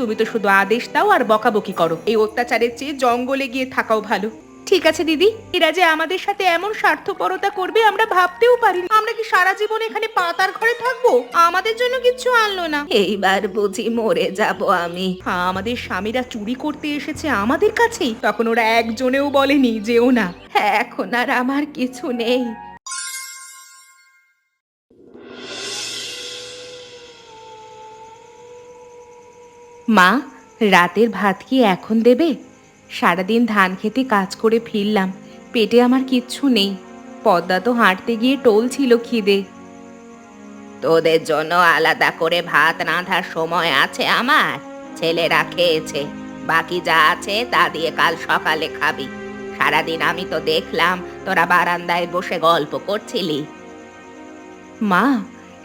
তুমি তো শুধু আদেশ দাও আর বকাবকি করো। এই অত্যাচারের চেয়ে জঙ্গলে গিয়ে থাকাও ভালো। ঠিক আছে দিদি, এরা যে আমাদের সাথে এমন স্বার্থপরতা করবে আমরা ভাবতেও পারিনি। আমরা কি সারা জীবন এখানে পাতার ঘরে থাকবো? আমাদের জন্য কিচ্ছু আনলো না। এইবার বুঝি মরে যাব আমি। আমাদের স্বামীরা চুরি করতে এসেছে আমাদের কাছেই, তখন ওরা একজনেও বলেনি যেও না। এখন আর আমার কিছু নেই। মা, রাতের ভাত কি এখন দেবে? সারাদিন ধান খেতে কাজ করে ফিরলাম, পেটে আমার কিচ্ছু নেই। পদ্মা তো হাঁটতে গিয়ে টলছিল খিদে। তোদের জন্য আলাদা করে ভাত রাঁধার সময় আছে আমার? ছেলেরা খেয়েছে, বাকি যা আছে তা দিয়ে কাল সকালে খাবি। সারাদিন আমি তো দেখলাম তোরা বারান্দায় বসে গল্প করছিলি। মা,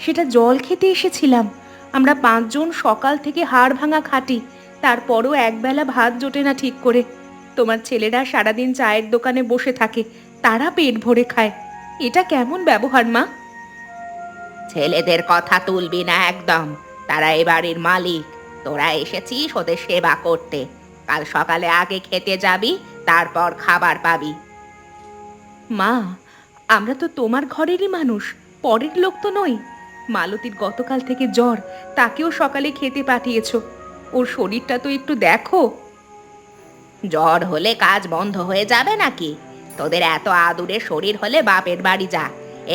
সেটা জল খেতে এসেছিলাম। আমরা 5 জন সকাল থেকে হাড় ভাঙা খাটি, তারপরও একবেলা ভাত জোটে না ঠিক করে। তোমার ছেলেরা সারাদিন চায়ের দোকানে বসে থাকে, তারা পেট ভরে খায়। এটা কেমন ব্যবহার মা? ছেলেদের কথা তুলবি না একদম। তারা এ বাড়ির মালিক, তোরা এসেছিস ওদের সেবা করতে। কাল সকালে আগে খেতে যাবি, তারপর খাবার পাবি। মা, আমরা তো তোমার ঘরেরই মানুষ, পরের লোক তো নই। মালতীর গতকাল থেকে জ্বর, তাকেও সকালে খেতে পাঠিয়েছো। ওর শরীরটা তো একটু দেখো। জ্বর হলে কাজ বন্ধ হয়ে যাবে নাকি? তোদের এত আদুরে শরীর হলে বাপের বাড়ি যা।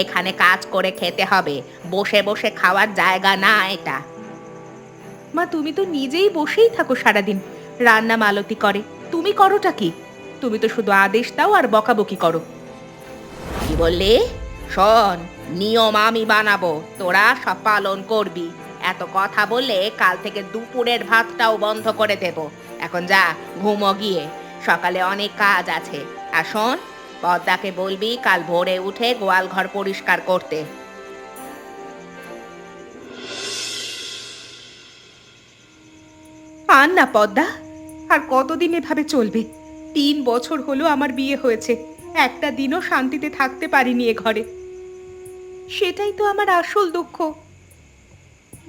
এখানে কাজ করে খেতে হবে, বসে বসে খাওয়ার জায়গা না এটা। মা, তুমি তো নিজেই বসেই থাকো সারাদিন। রান্না মালতী করে, তুমি করোটা কি? তুমি তো শুধু আদেশ দাও আর বকাবকি করো। কি বললি? শোন, নিয়ম আমি বানাবো, তোরা সব পালন করবি। এত কথা বললে কাল থেকে দুপুরের ভাতটাও বন্ধ করে দেব। এখন যা, ঘুমো গিয়ে, সকালে অনেক কাজ আছে। আর শোন, পদ্মাকে বলবি কাল ভোরে উঠে গোয়াল ঘর পরিষ্কার করতে। আর না পদ্মা, আর কতদিন এভাবে চলবে? 3 বছর হলো আমার বিয়ে হয়েছে, একটা দিনও শান্তিতে থাকতে পারিনি এ ঘরে। সেটাই তো আমার আসল দুঃখ।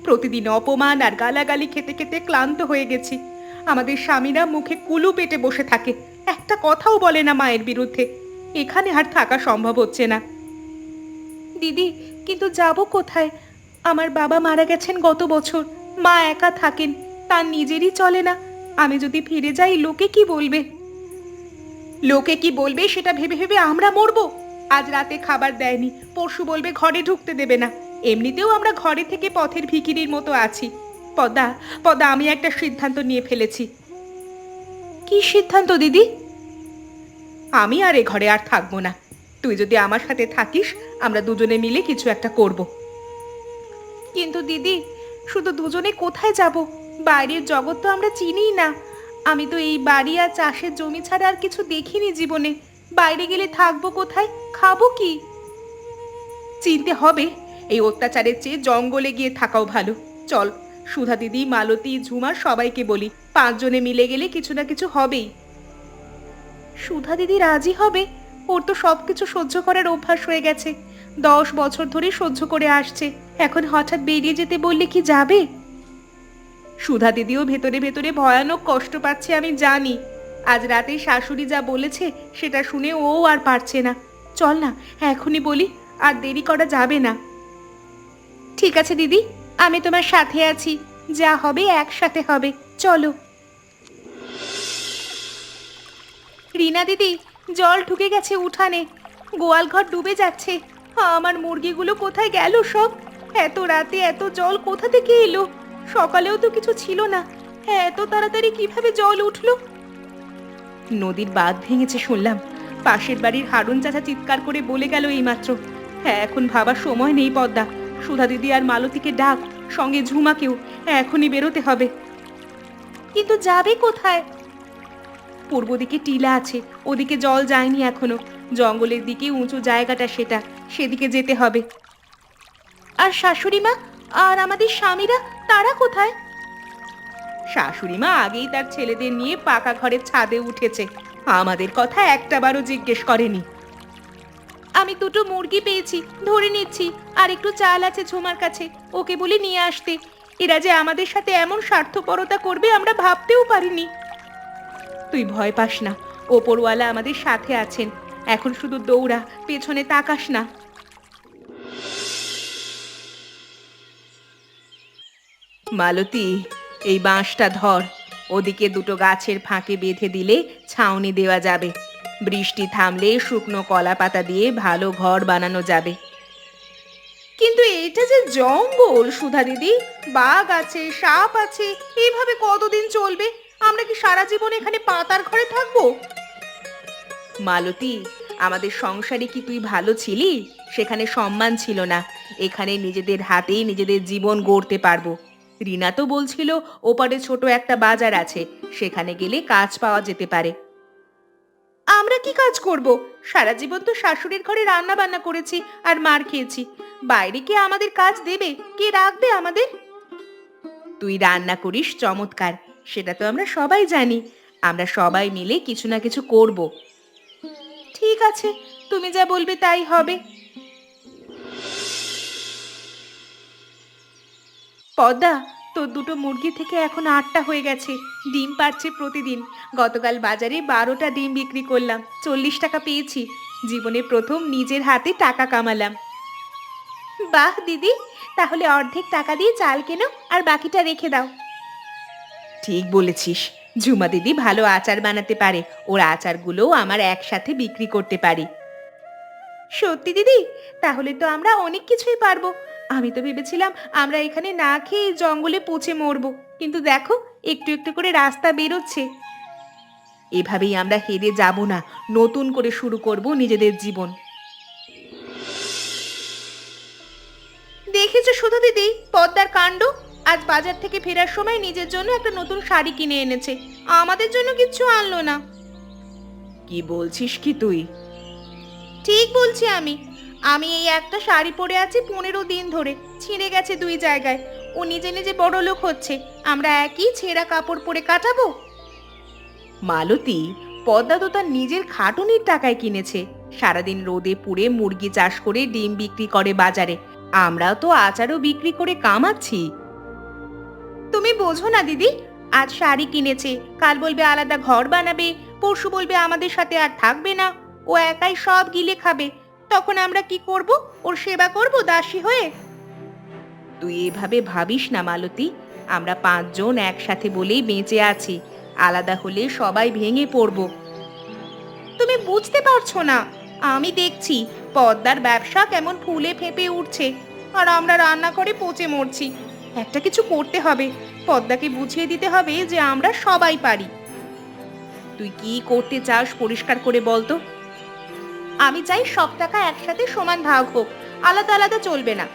প্রতিদিন অপমান আর গালাগালি খেতে খেতে ক্লান্ত হয়ে গেছি। আমাদের স্বামীরা মুখে কুলু পেটে বসে থাকে, একটা কথাও বলে না মায়ের বিরুদ্ধে। এখানে আর থাকা সম্ভব হচ্ছে না। দিদি, কিন্তু যাব কোথায়? আমার বাবা মারা গেছেন গত বছর, মা একা থাকেন, তার নিজেরই চলে না। আমি যদি ফিরে যাই লোকে কি বলবে? লোকে কি বলবে সেটা ভেবে ভেবে আমরা মরবো। আজ রাতে খাবার দেয়নি, পরশু বলবে ঘরে ঢুকতে দেবে না। এমনিতেও আমরা ঘরে থেকে পথের ভিখিরির মতো আছি। পদ্মা, পদ্মা, আমি একটা সিদ্ধান্ত নিয়ে ফেলেছি। কি সিদ্ধান্ত দিদি? আমি আর এ ঘরে আর থাকবো না। তুই যদি আমার সাথে থাকিস, আমরা দুজনে মিলে কিছু একটা করব। কিন্তু দিদি, শুধু দুজনে কোথায় যাব? বাইরের জগৎ তো আমরা চিনিই না। আমি তো এই বাড়ি আর চাষের জমি ছাড়া আর কিছু দেখিনি জীবনে। বাইরে গেলে থাকবো কোথায়, খাবো কি? চিনতে হবে। এই অত্যাচারের চেয়ে জঙ্গলে গিয়ে থাকাও ভালো। চল, সুধা দিদি, মালতী, ঝুমা সবাইকে বলি, 5 জনে মিলে গেলে কিছু না কিছু হবেই। সুধা দিদি রাজি হবে? ওর তো সবকিছু সহ্য করার অভ্যাস হয়ে গেছে, 10 বছর ধরে সহ্য করে আসছে। এখন হঠাৎ বেরিয়ে যেতে বললে কি যাবে? সুধা দিদিও ভেতরে ভেতরে ভয়ানক কষ্ট পাচ্ছে, আমি জানি। আজ রাতে শাশুড়ি যা বলেছে সেটা শুনে ও আর পারছে না। চল না, এখনই বলি, আর দেরি করা যাবে না। ঠিক আছে দিদি, আমি তোমার সাথে আছি, যা হবে একসাথে হবে, চলো। রিনা দিদি, জল ঢুকে গেছে উঠানে, গোয়াল ঘর ডুবে যাচ্ছে। আমার মুরগিগুলো কোথায় গেল সব? এত রাতে এত জল কোথা থেকে এলো? সকালেও তো কিছু ছিল না, এত তাড়াতাড়ি কিভাবে জল উঠলো? নদীর বাঁধ ভেঙেছে শুনলাম, পাশের বাড়ির হারুন চাচা চিৎকার করে বলে গেল এইমাত্র। হ্যাঁ, এখন ভাবার সময় নেই পদ্মা। সুধা দিদি আর মালতীকে ডাক, সঙ্গে ঝুমাকেও। এখনই বেরোতে হবে। কিন্তু যাবে কোথায়? পূর্ব দিকে টিলা আছে, ওদিকে জল যায়নি এখনো। জঙ্গলের দিকে উঁচু জায়গাটা, সেদিকে যেতে হবে। আর শাশুড়ি মা আর আমাদের স্বামীরা, তারা কোথায়? শাশুড়ি মা আগেই তার ছেলেদের নিয়ে পাকা ঘরের ছাদে উঠেছে, আমাদের কথা একটাবারও জিজ্ঞেস করেনি। আমি 2টো মুরগি পেয়েছি, ধরে নিচ্ছি। আর একটু চাল আছে ঝুমার কাছে, ওকে বলে নিয়ে আসতে। এরা যে আমাদের সাথে এমন স্বার্থপরতা করবে আমরা ভাবতেও পারিনি। তুই ভয় পাস না, ওপরওয়ালা আমাদের সাথে আছেন। এখন শুধু দৌড়া, পেছনে তাকাস না। মালতী, এই বাঁশটা ধর। ওদিকে দুটো গাছের ফাঁকে বেঁধে দিলে ছাউনি দেওয়া যাবে। বৃষ্টি থামলে শুকনো কলা পাতা দিয়ে ভালো ঘর বানানো যাবে। কিন্তু এটা যে জঙ্গল সুধা দিদি, বাঘ আছে, সাপ আছে, এইভাবে কতদিন চলবে? আমরা কি সারা জীবন এখানে পাতার ঘরে থাকবো? মালতী, আমাদের সংসারে কি তুই ভালো ছিলি? সেখানে সম্মান ছিল না। এখানে নিজেদের হাতেই নিজেদের জীবন গড়তে পারবো। রিনা তো বলছিল ওপারে ছোট একটা বাজার আছে, সেখানে গেলে কাজ পাওয়া যেতে পারে। আমরা কি কাজ করব? সারা জীবন তো শাশুড়ির ঘরে রান্না বান্না করেছি আর মার খেয়েছি। বাইরে কে আমাদের কাজ দেবে? কে রাখবে আমাদের? তুই রান্না করিস চমৎকার, সেটা তো আমরা সবাই জানি। আমরা সবাই মিলে কিছু না কিছু করব। ঠিক আছে, তুমি যা বলবে তাই হবে। পদ্মা, তোর দুটো মুরগি থেকে এখন 8টা হয়ে গেছে। ডিম পাড়ছে প্রতিদিন। গতকাল বাজারে 12টা ডিম বিক্রি করলাম, 40 টাকা পেয়েছি। জীবনে প্রথম নিজের হাতে টাকা কামালাম। বাহ দিদি, তাহলে অর্ধেক টাকা দিয়ে চাল কেনো আর বাকিটা রেখে দাও। ঠিক বলেছিস। ঝুমা দিদি ভালো আচার বানাতে পারে, ওর আচারগুলোও আমার একসাথে বিক্রি করতে পারি। সত্যি দিদি? তাহলে তো আমরা অনেক কিছুই পারবো। আমি তো ভেবেছিলাম আমরা এখানে না খেয়ে জঙ্গলে পচে মরবো, কিন্তু দেখো একটু একটু করে রাস্তা বেরোচ্ছে। এভাবেই আমরা হেরে যাব না, নতুন করে শুরু করব নিজেদের জীবন। দেখেছো শুধু দিদি পদ্মার কাণ্ড? আজ বাজার থেকে ফেরার সময় নিজের জন্য একটা নতুন শাড়ি কিনে এনেছে, আমাদের জন্য কিচ্ছু আনলো না। কি বলছিস কি তুই? ঠিক বলছি আমি। আমি এই একটা শাড়ি পরে আছি 15 দিন ধরে, ছিঁড়ে গেছে 2 জায়গায়। ও নিজে নিজে বড় লোক হচ্ছে, আমরা একই ছেঁড়া কাপড় পরে কাটাবো? মালতী, পদ্মা তো তার নিজের খাটুনির টাকায় কিনেছে। সারাদিন রোদে পুড়ে মুরগি চাষ করে ডিম বিক্রি করে বাজারে। আমরাও তো আচারও বিক্রি করে কামাচ্ছি। তুমি বোঝো না দিদি, আজ শাড়ি কিনেছে, কাল বলবে আলাদা ঘর বানাবে, পরশু বলবে আমাদের সাথে আর থাকবে না। ও একাই সব গিলে খাবে। তখন আমরা কি করব? ওর সেবা করব দাসী হয়ে? তুই এভাবে ভাবিস না মালতী। আমরা 5 জন একসাথে বলেই বেঁচে আছি, আলাদা হলে সবাই ভেঙে পড়ব। তুমি বুঝতে পারছো না। আমি দেখছি পদ্মার ব্যবসা কেমন ফুলে ফেঁপে উঠছে, আর আমরা রান্না করে পচে মরছি। একটা কিছু করতে হবে, পদ্মাকে বুঝিয়ে দিতে হবে যে আমরা সবাই পারি। তুই কি করতে চাস পরিষ্কার করে বলতো? আমি চাই সব টাকা একসাথে সমান ভাগ হোক, আলাদা আলাদা চলবে না।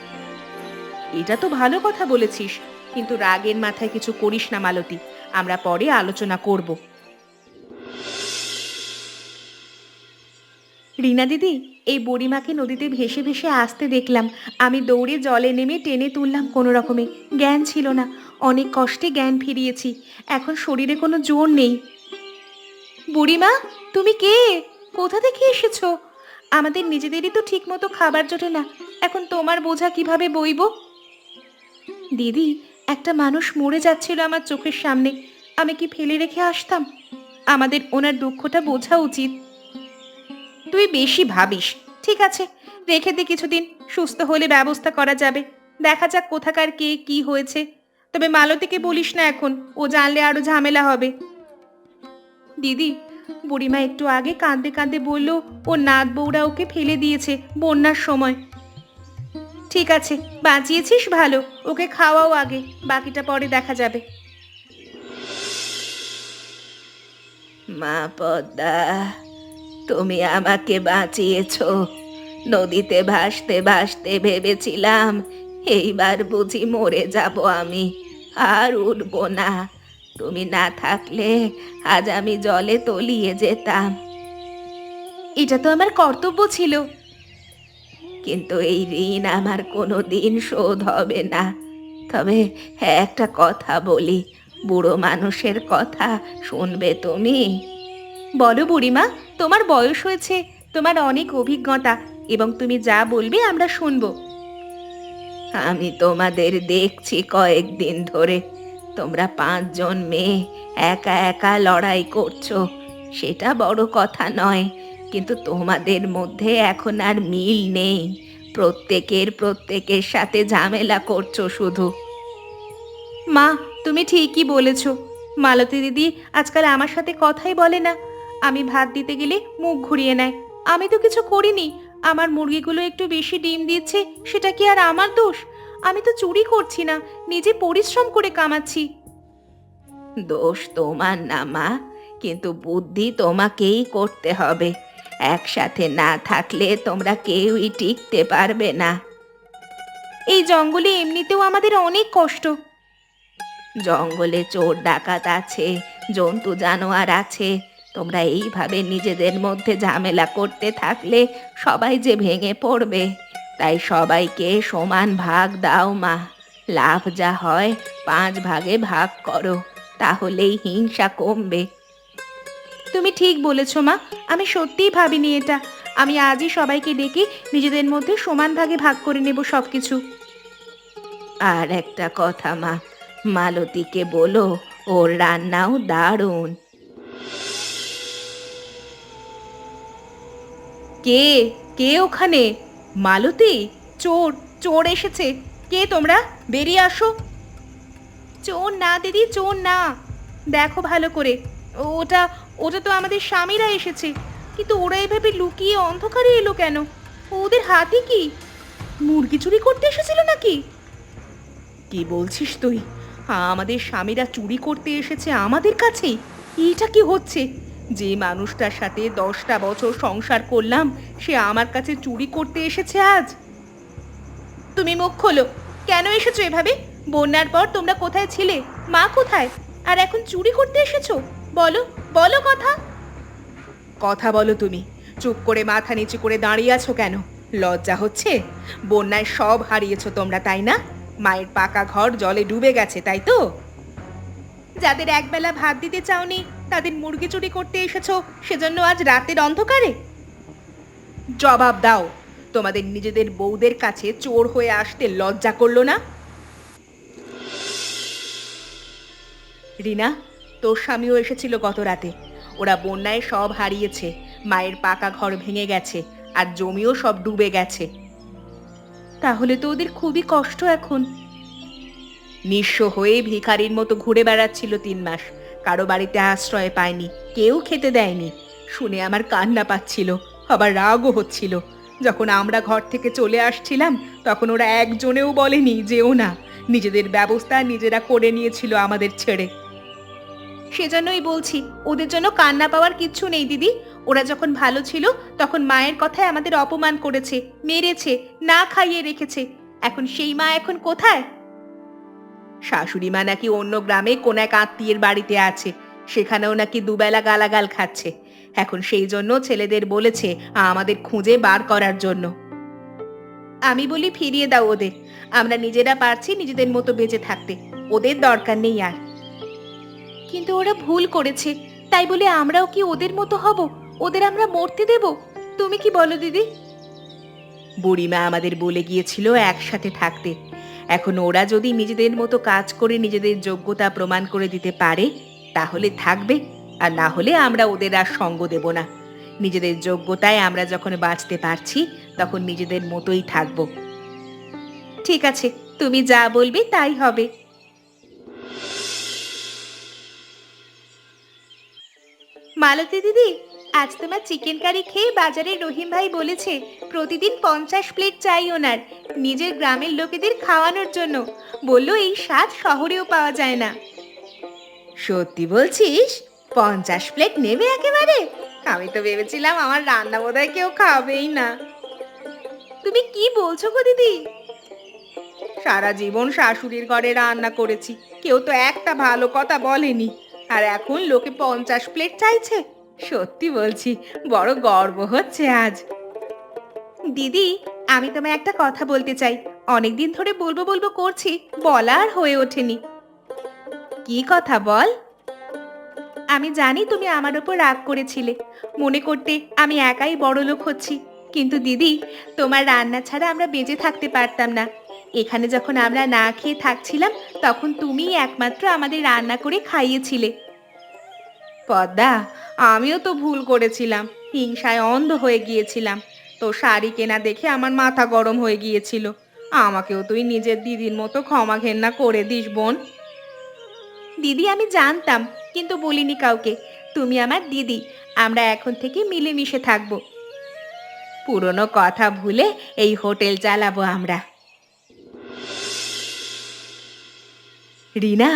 এটা তো ভালো কথা বলেছিস, কিন্তু রাগের মাথায় কিছু করিস না মালতী। আমরা পরে আলোচনা করব। রিনা দিদি, এই বুড়িমাকে নদীতে ভেসে ভেসে আসতে দেখলাম। আমি দৌড়ে জলে নেমে টেনে তুললাম কোনো রকমে। জ্ঞান ছিল না, অনেক কষ্টে জ্ঞান ফিরিয়েছি। এখন শরীরে কোনো জোর নেই। বুড়িমা, তুমি কে? কোথা থেকে এসেছো? আমাদের নিজেদেরই তো ঠিক মতো খাবার জোটে না, এখন তোমার বোঝা কিভাবে বইব? দিদি, একটা মানুষ মরে যাচ্ছিল আমার চোখের সামনে, আমি কি ফেলে রেখে আসতাম? আমাদের ওনার দুঃখটা বোঝা উচিত। তুই বেশি ভাবিস। ঠিক আছে, রেখে দে কিছুদিন, সুস্থ হলে ব্যবস্থা করা যাবে। দেখা যাক কোথাকার কে কি হয়েছে। তবে মালতীকে বলিস না এখন, ও জানলে আরো ঝামেলা হবে। দিদি, বুড়িমা একটু আগে কাঁদতে কাঁদতে বলল ও নাত বউরা ওকে ফেলে দিয়েছে বন্যার সময়। ঠিক আছে, বাঁচিয়েছিস ভালো, ওকে খাওয়াও আগে, বাকিটা পরে দেখা যাবে। মা পদ্মা, তুমি আমাকে বাঁচিয়েছো। নদীতে ভাসতে ভাসতে ভেবেছিলাম এইবার বুঝি মরে যাব আমি, আর উঠবো না। তুমি না থাকলে আজ আমি জলে তলিয়ে যেতাম। এটা তো আমার কর্তব্য ছিল। কিন্তু এই ঋণ আমার কোনো দিন শোধ হবে না। তবে একটা কথা বলি, বুড়ো মানুষের কথা শুনবে তুমি? বলো বুড়িমা, তোমার বয়স হয়েছে, তোমার অনেক অভিজ্ঞতা, এবং তুমি যা বলবে আমরা শুনবো। আমি তোমাদের দেখছি কয়েকদিন ধরে তোমরা 5 জন মেয়ে একা একা লড়াই করছো, সেটা বড় কথা নয়, কিন্তু তোমাদের মধ্যে এখন আর মিল নেই। প্রত্যেকের সাথে ঝামেলা করছো শুধু। মা, তুমি ঠিকই বলেছ। মালতী দিদি আজকাল আমার সাথে কথাই বলে না। আমি ভাত দিতে গেলে মুখ ঘুরিয়ে নেয়। আমি তো কিছু করিনি। আমার মুরগিগুলো একটু বেশি ডিম দিচ্ছে, সেটা কি আর আমার দোষ? আমি তো চুরি করছি না, নিজে পরিশ্রম করে কামাচ্ছি। দোষ তোমার না মা, কিন্তু বুদ্ধি তোমাকেই করতে হবে। একসাথে না থাকলে তোমরা কেউই টিকতে পারবে না। এই জঙ্গলে এমনিতেও আমাদের অনেক কষ্ট। জঙ্গলে চোর ডাকাত আছে, জন্তু জানোয়ার আছে। তোমরা এইভাবে নিজেদের মধ্যে ঝামেলা করতে থাকলে সবাই যে ভেঙে পড়বে। তাই সবাইকে সমান ভাগ দাও মা। লাভ যা হয় 5 ভাগে ভাগ করো, তাহলেই হিংসা কমবে। তুমি ঠিক বলেছ মা, আমি সত্যিই ভাবিনি এটা। আমি আজই সবাইকে ডেকে নিজেদের মধ্যে সমান ভাগে ভাগ করে নেব সবকিছু। আর একটা কথা মা, মালতীকে বলো ওর রান্নাও দারুণ। কে কে ওখানে? মালতী? চোর, চোর এসেছে। কে তোমরা? বেরিয়ে আসো। চোর না দিদি, চোর না। দেখো ভালো করে। ওটা ওটা তো আমাদের স্বামীরা এসেছে। কিন্তু ওরা এভাবে লুকিয়ে অন্ধকারে এলো কেন? ওদের হাতে কি? মুরগি চুরি করতে এসেছিল নাকি? কি বলছিস তুই? আমাদের স্বামীরা চুরি করতে এসেছে আমাদের কাছেই? এটা কি হচ্ছে? যে মানুষটার সাথে 10টা বছর সংসার করলাম, সে আমার কাছে চুরি করতে এসেছে আজ? তুমি মুখ খোলো। কেন এসেছো এভাবে? বন্যার পর তোমরা কোথায় ছিলে? মা কোথায়? আর এখন চুরি করতে এসেছো? বলো, বলো কথা। কথা বলো তুমি। চুপ করে মাথা নিচু করে দাঁড়িয়ে আছো কেন? লজ্জা হচ্ছে? বন্যায় সব হারিয়েছো তোমরা, তাই না? মায়ের পাকা ঘর জলে ডুবে গেছে, তাই তো? যাদের একবেলা ভাত দিতে চাওনি, তাদের মুরগি চুরি করতে এসেছো, সেজন্য আজ রাতের অন্ধকারে? জবাব দাও। তোমাদের নিজেদের বউদের কাছে চোর হয়ে আসতে লজ্জা করলো না? রিনা, তোর স্বামীও এসেছিল গত রাতে। ওরা বন্যায় সব হারিয়েছে। মায়ের পাকা ঘর ভেঙে গেছে, আর জমিও সব ডুবে গেছে। তাহলে তো ওদের খুবই কষ্ট এখন। নিঃস্ব হয়ে ভিখারির মতো ঘুরে বেড়াচ্ছিল 3 মাস। কারো বাড়িতে আশ্রয় পায়নি, কেউ খেতে দেয়নি। শুনে আমার কান্না পাচ্ছিল, আবার রাগও হচ্ছিল। যখন আমরা ঘর থেকে চলে আসছিলাম, তখন ওরা একজনেও বলেনি যেও না। নিজেদের ব্যবস্থা নিজেরা করে নিয়েছিল আমাদের ছেড়ে। সেজন্যই বলছি, ওদের জন্য কান্না পাওয়ার কিচ্ছু নেই দিদি। ওরা যখন ভালো ছিল, তখন মায়ের কথায় আমাদের অপমান করেছে, মেরেছে, না খাইয়ে রেখেছে। এখন সেই মা এখন কোথায়? শাশুড়ি মা নাকি অন্য গ্রামে কোন এক আত্মীয়ের বাড়িতে আছে। সেখানেও নাকি দুবেলা গালাগাল খাচ্ছে। এখন সেই জন্য ছেলেদের বলেছে আমাদের খুঁজে বার করার জন্য। আমি বলি ফিরিয়ে দাও ওদের। আমরা নিজেরা পারছি নিজেদের মতো বেঁচে থাকতে। ওদের দরকার নেই আর। কিন্তু ওরা ভুল করেছে, তাই বলে আমরাও কি ওদের মতো হব? ওদের আমরা মরতে দেব? তুমি কি বলো দিদি? বুড়িমা আমাদের বলে গিয়েছিল একসাথে থাকতে। এখন ওরা যদি নিজেদের মতো কাজ করে নিজেদের যোগ্যতা প্রমাণ করে দিতে পারে, তাহলে থাকবে। আর না হলে আমরা ওদের আর সঙ্গ দেব না। নিজেদের যোগ্যতায় আমরা যখন বাঁচতে পারছি, তখন নিজেদের মতোই থাকব। ঠিক আছে, তুমি যা বলবে তাই হবে। মালতী দিদি, আজ তোমার চিকেন কারি খেয়ে বাজারে রহিম ভাই বলেছে প্রতিদিন 50 প্লেট চাই ওনার, নিজের গ্রামের লোকেদের খাওয়ানোর জন্য। বললো এই স্বাদ শহরেও পাওয়া যায় না। সত্যি বলছিস? 50 প্লেট নেবে একেবারে? আমি তো ভেবেছিলাম আমার রান্না বোধহয় কেউ খাবেই না। তুমি কি বলছো গো দিদি? সারা জীবন শাশুড়ির ঘরে রান্না করেছি, কেউ তো একটা ভালো কথা বলেনি। আর এখন লোকে 50 প্লেট চাইছে। সত্যি বলছি, বড় গর্ব হচ্ছে আজ। দিদি, আমি তোমায় একটা কথা বলতে চাই। অনেকদিন ধরে বলবো বলবো করছি, বলা আর হয়ে ওঠেনি। কি কথা বল। আমি জানি তুমি আমার উপর রাগ করেছিলে, মনে করতে আমি একাই বড়লোক হচ্ছি। কিন্তু দিদি, তোমার রান্না ছাড়া আমরা বেঁচে থাকতে পারতাম না। এখানে যখন আমরা না খেয়ে থাকছিলাম তখন তুমিই একমাত্র আমাদের রান্না করে খাইয়েছিলে। পদ্মা, আমিও তো ভুল করেছিলাম, হিংসায় অন্ধ হয়ে গিয়েছিলাম। তো শাড়ি কেনা দেখে আমার মাথা গরম হয়ে গিয়েছিল। আমাকেও তুই নিজের দিদির মতো ক্ষমা ঘেন্না করে দিস বোন। দিদি আমি জানতাম, কিন্তু বলিনি কাউকে। তুমি আমার দিদি, আমরা এখন থেকে মিলেমিশে থাকবো। পুরনো কথা ভুলে এই হোটেল চালাবো আমরা। রিনা,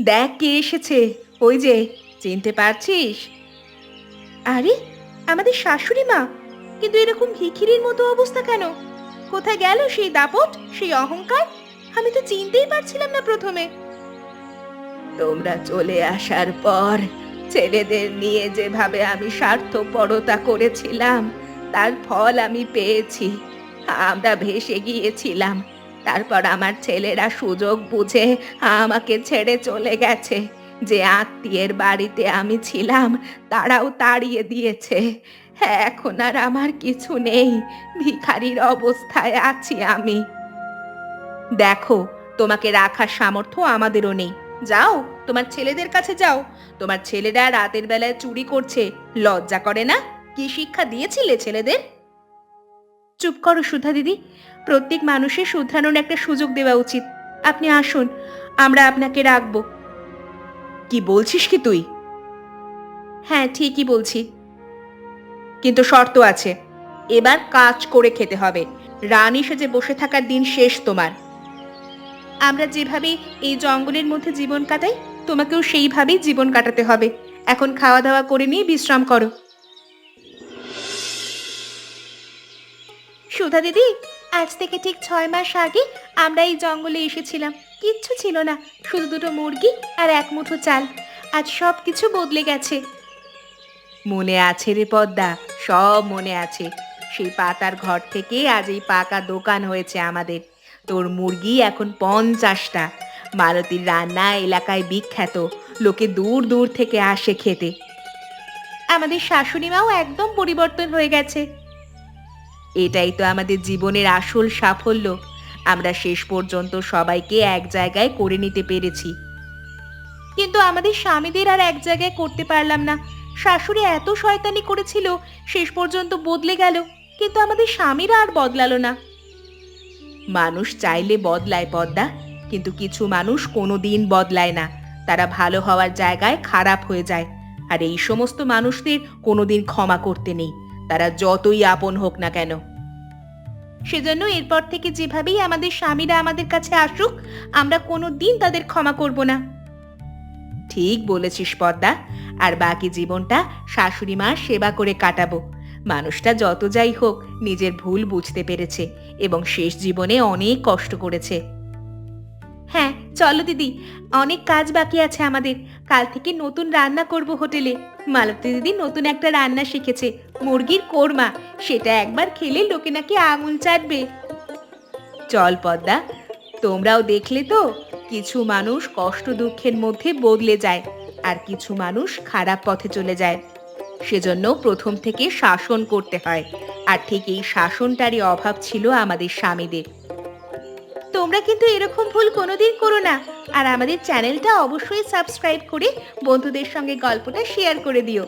দেখ কে এসেছে। ওই যে, চিনতে পারছিস? আরে, আমাদের শাশুড়ি মা! কিন্তু এরকম ভিখিরির মতো অবস্থা কেন? কোথায় গেল সেই দাপট, সেই অহংকার? আমি তো চিনতেই পারছিলাম না প্রথমে। তোমরা চলে আসার পর ছেলেদের নিয়ে যেভাবে আমি স্বার্থপরতা করেছিলাম তার ফল আমি পেয়েছি। আমরা ভেসে গিয়েছিলাম, তারপর আমার ছেলেরা সুযোগ বুঝে আমাকে ছেড়ে চলে গেছে। যে আত্মীয়ের বাড়িতে আমি ছিলাম তারাও তাড়িয়ে দিয়েছে। এখন আর আমার কিছু নেই, ভিখারির অবস্থায় আছি আমি। দেখো, তোমাকে রাখার সামর্থ্য আমাদেরও নেই। যাও, তোমার ছেলেদের কাছে যাও। তোমার ছেলেরা রাতের বেলায় চুরি করছে, লজ্জা করে না? কি শিক্ষা দিয়েছিলে ছেলেদের? চুপ করো সুধা দিদি। প্রত্যেক মানুষের শুধরানোর একটা সুযোগ দেওয়া উচিত। আপনি আসুন, আমরা আপনাকে রাখবো। কি বলছিস কি তুই? হ্যাঁ, ঠিকই বলছি, কিন্তু শর্ত আছে। এবার কাজ করে খেতে হবে। রানী সেজে বসে থাকার দিন শেষ তোমার। আমরা যেভাবে এই জঙ্গলের মধ্যে জীবন কাটাই, তোমাকেও সেইভাবেই জীবন কাটাতে হবে। এখন খাওয়া দাওয়া করে নিয়ে বিশ্রাম করো। সুধা দিদি, আজ থেকে ঠিক 6 মাস আগে আমরা এই জঙ্গলে এসেছিলাম। কিচ্ছু ছিল না, শুধু দুটো মুরগি আর এক মুঠো চাল। আজ সব কিছু বদলে গেছে। মনে আছে রে পদ্মা, সব মনে আছে। সেই পাতার ঘর থেকে আজ এই পাকা দোকান হয়েছে আমাদের। তোর মুরগি এখন 50টা। মালতীর রান্না এলাকায় বিখ্যাত, লোকে দূর দূর থেকে আসে খেতে। আমাদের শাশুড়ি মাও একদম পরিবর্তন হয়ে গেছে। এটাই তো আমাদের জীবনের আসল সাফল্য। আমরা শেষ পর্যন্ত সবাইকে এক জায়গায় করে নিতে পেরেছি। কিন্তু আমাদের স্বামীদের আর এক জায়গায় করতে পারলাম না। শাশুড়ি এত শয়তানি করেছিল, শেষ পর্যন্ত বদলে গেল, কিন্তু আমাদের স্বামীরা আর বদলালো না। মানুষ চাইলে বদলায় পদ্মা, কিন্তু কিছু মানুষ কোনোদিন বদলায় না। তারা ভালো হওয়ার জায়গায় খারাপ হয়ে যায়। আর এই সমস্ত মানুষদের কোনোদিন ক্ষমা করতে নেই, তারা যতই আপন হোক না কেন। সেজন্য এরপর থেকে যেভাবেই আমাদের স্বামীরা আমাদের কাছে আসুক, আমরা কোনোদিন তাদের ক্ষমা করব না। ঠিক বলেছিস পদ্মা। আর বাকি জীবনটা শাশুড়ি মার সেবা করে কাটাবো। মানুষটা যত যাই হোক নিজের ভুল বুঝতে পেরেছে এবং শেষ জীবনে অনেক কষ্ট করেছে। হ্যাঁ, চলো দিদি, অনেক কাজ বাকি আছে আমাদের। কাল থেকে নতুন রান্না করব হোটেলে। মালতী দিদি নতুন একটা রান্না শিখেছে, মুরগির কোরমা। সেটা একবার খেলে লোকে নাকি আঙুল চাটবে। চল পদ্মা, তোমরাও দেখলে তো, কিছু মানুষ কষ্ট দুঃখের মধ্যে বদলে যায়, আর কিছু মানুষ খারাপ পথে চলে যায়। সেজন্য প্রথম থেকে শাসন করতে হয়। আর ঠিক এই শাসনটারই অভাব ছিল আমাদের স্বামীদের। তোমরা কিন্তু এরকম ভুল কোনোদিন করো না। আর আমাদের চ্যানেলটা অবশ্যই সাবস্ক্রাইব করে বন্ধুদের সঙ্গে গল্পটা শেয়ার করে দিও।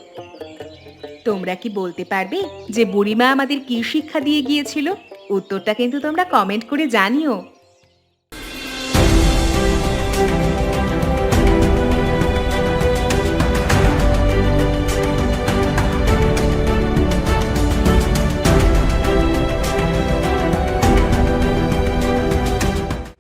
তোমরা কি বলতে পারবে যে বুড়িমা আমাদের কি শিক্ষা দিয়ে গিয়েছিল? উত্তরটা কিন্তু তোমরা কমেন্ট করে জানিও।